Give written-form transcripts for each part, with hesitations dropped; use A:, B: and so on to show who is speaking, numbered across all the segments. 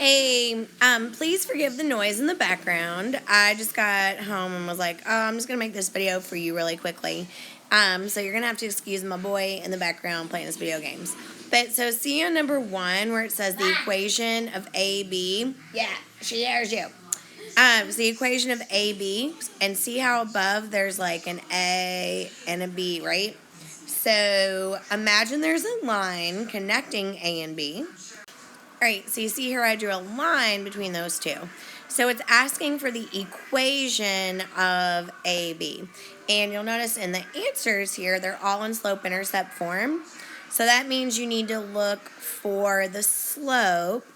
A: Hey, please forgive the noise in the background. I just got home and was like, oh, I'm just gonna make this video for you really quickly. So you're gonna have to excuse my boy in the background playing his video games. But so see on number 1 where it says the equation of AB. Yeah, there's you. It's the equation of AB, and see how above there's like an A and a B, right? So imagine there's a line connecting A and B. All right, so you see here I drew a line between those two. So it's asking for the equation of AB. And you'll notice in the answers here, they're all in slope-intercept form. So that means you need to look for the slope,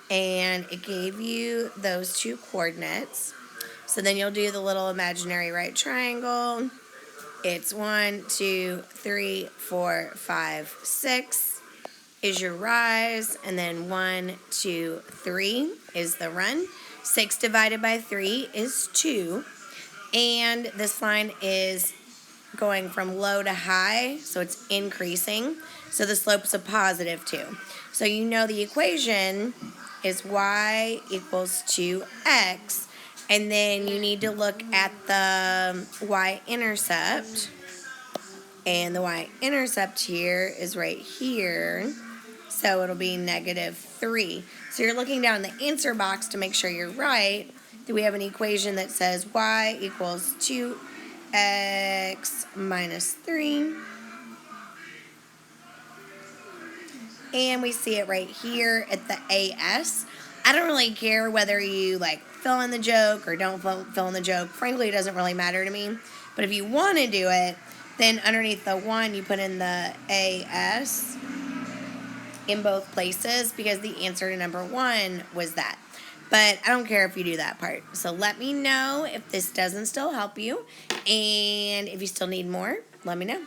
A: and it gave you those two coordinates. So then you'll do the little imaginary right triangle. It's 1, 2, 3, 4, 5, 6 is your rise, and then 1, 2, 3 is the run. 6 divided by 3 is 2, and this line is going from low to high, so it's increasing, so the slope's a positive 2. So you know the equation is y equals 2x, and then you need to look at the y-intercept, and the y-intercept here is right here. So it'll be -3. So you're looking down in the answer box to make sure you're right. Do we have an equation that says y equals 2x minus 3? And we see it right here at the AS. I don't really care whether you fill in the joke or don't fill in the joke. Frankly, it doesn't really matter to me. But if you want to do it, then underneath the 1, you put in the AS in both places, because the answer to number 1 was that. But I don't care if you do that part. So let me know if this doesn't still help you, and if you still need more, let me know.